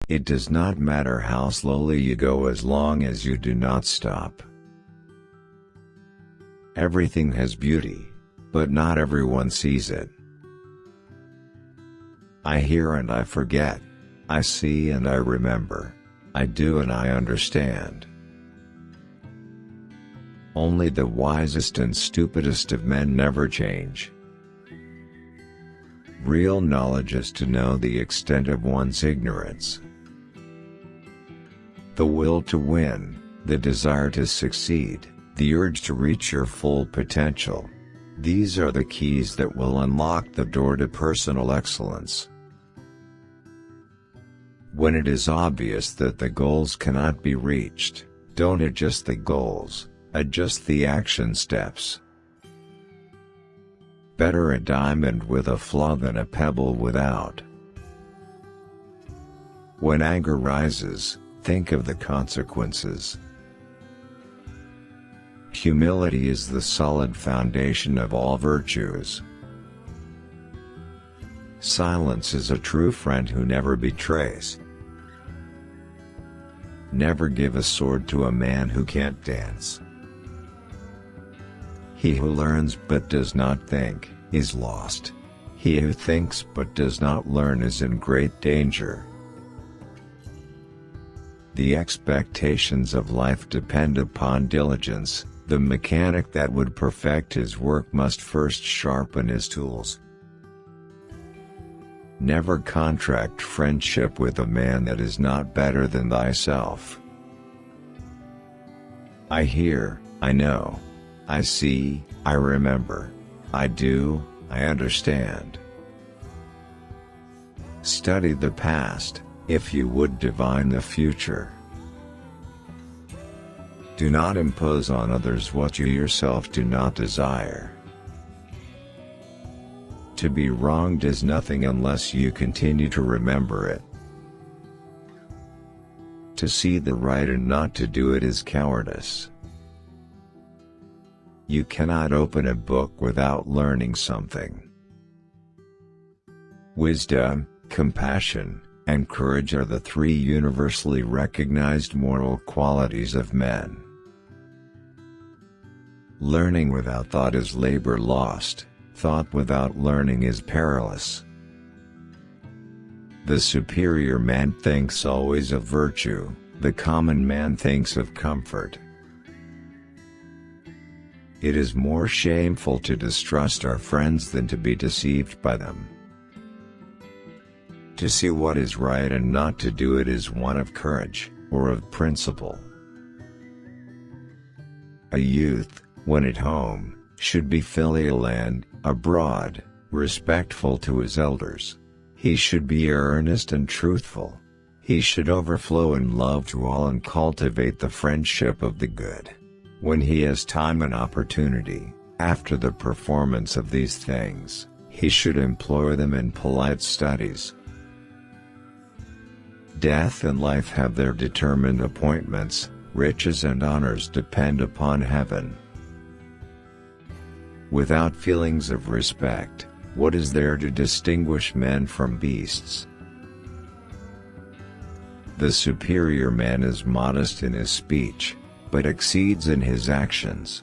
It does not matter how slowly you go as long as you do not stop. Everything has beauty, but not everyone sees it. I hear and I forget. I see and I remember. I do and I understand. Only the wisest and stupidest of men never change. Real knowledge is to know the extent of one's ignorance. The will to win, the desire to succeed, the urge to reach your full potential. These are the keys that will unlock the door to personal excellence. When it is obvious that the goals cannot be reached, don't adjust the goals, adjust the action steps. Better a diamond with a flaw than a pebble without. When anger rises, think of the consequences. Humility is the solid foundation of all virtues. Silence is a true friend who never betrays. Never give a sword to a man who can't dance. He who learns but does not think, is lost. He who thinks but does not learn is in great danger. The expectations of life depend upon diligence. The mechanic that would perfect his work must first sharpen his tools. Never contract friendship with a man that is not better than thyself. I hear, I know. I see, I remember. I do, I understand. Study the past, if you would divine the future. Do not impose on others what you yourself do not desire. To be wronged is nothing unless you continue to remember it. To see the right and not to do it is cowardice. You cannot open a book without learning something. Wisdom, compassion, and courage are the three universally recognized moral qualities of men. Learning without thought is labor lost, thought without learning is perilous. The superior man thinks always of virtue, the common man thinks of comfort. It is more shameful to distrust our friends than to be deceived by them. To see what is right and not to do it is one of courage, or of principle. A youth, when at home, should be filial and, abroad, respectful to his elders. He should be earnest and truthful. He should overflow in love to all and cultivate the friendship of the good. When he has time and opportunity, after the performance of these things, he should employ them in polite studies. Death and life have their determined appointments, riches and honors depend upon heaven. Without feelings of respect, what is there to distinguish men from beasts? The superior man is modest in his speech, but exceeds in his actions.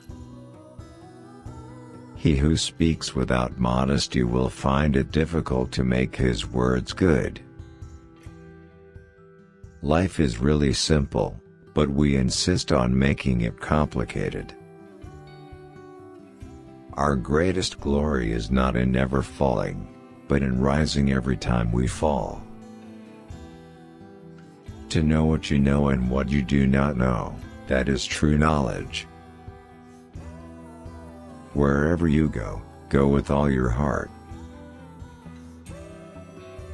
He who speaks without modesty will find it difficult to make his words good. Life is really simple, but we insist on making it complicated. Our greatest glory is not in never falling, but in rising every time we fall. To know what you know and what you do not know, that is true knowledge. Wherever you go, go with all your heart.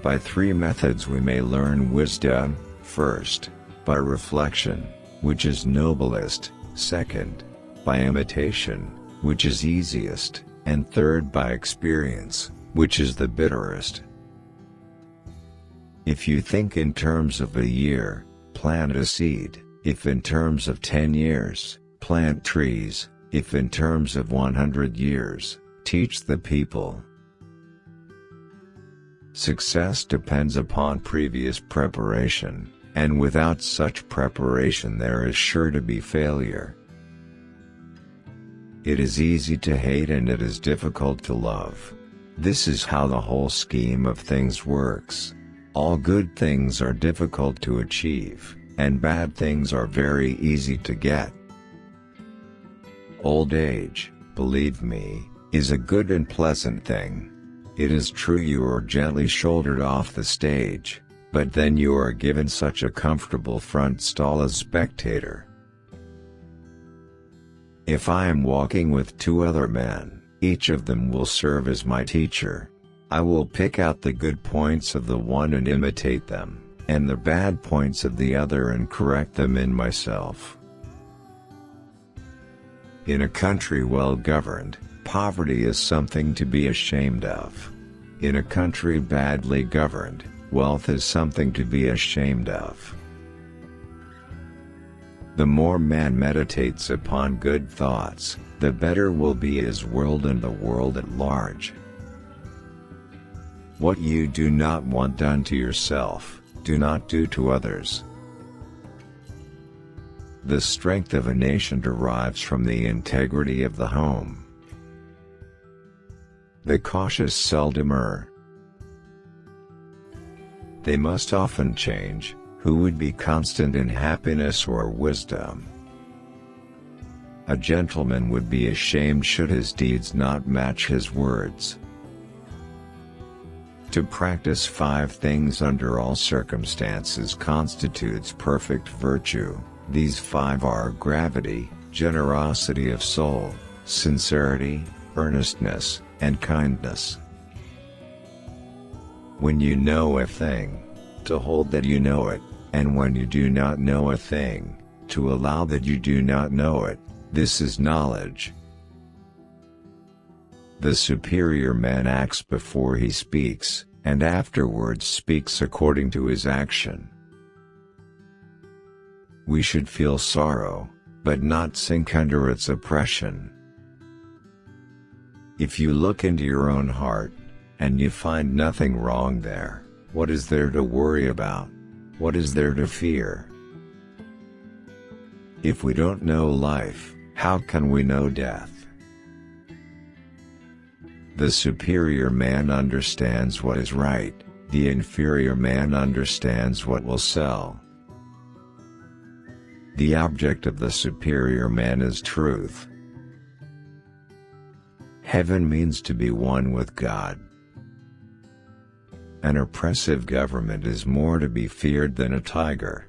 By three methods we may learn wisdom: first, by reflection, which is noblest; second, by imitation, which is easiest; and third, by experience, which is the bitterest. If you think in terms of a year, plant a seed; if in terms of 10 years, plant trees; if in terms of 100 years, teach the people. Success depends upon previous preparation, and without such preparation there is sure to be failure. It is easy to hate and it is difficult to love. This is how the whole scheme of things works. All good things are difficult to achieve, and bad things are very easy to get. Old age, believe me, is a good and pleasant thing. It is true you are gently shouldered off the stage, but then you are given such a comfortable front stall as spectator. If I am walking with two other men, each of them will serve as my teacher. I will pick out the good points of the one and imitate them, and the bad points of the other and correct them in myself. In a country well governed, poverty is something to be ashamed of. In a country badly governed, wealth is something to be ashamed of. The more man meditates upon good thoughts, the better will be his world and the world at large. What you do not want done to yourself, do not do to others. The strength of a nation derives from the integrity of the home. The cautious seldom err. They must often change, who would be constant in happiness or wisdom. A gentleman would be ashamed should his deeds not match his words. To practice 5 things under all circumstances constitutes perfect virtue. These 5 are gravity, generosity of soul, sincerity, earnestness, and kindness. When you know a thing, to hold that you know it, and when you do not know a thing, to allow that you do not know it, this is knowledge. The superior man acts before he speaks, and afterwards speaks according to his action. We should feel sorrow, but not sink under its oppression. If you look into your own heart, and you find nothing wrong there, what is there to worry about? What is there to fear? If we don't know life, how can we know death? The superior man understands what is right, the inferior man understands what will sell. The object of the superior man is truth. Heaven means to be one with God. An oppressive government is more to be feared than a tiger.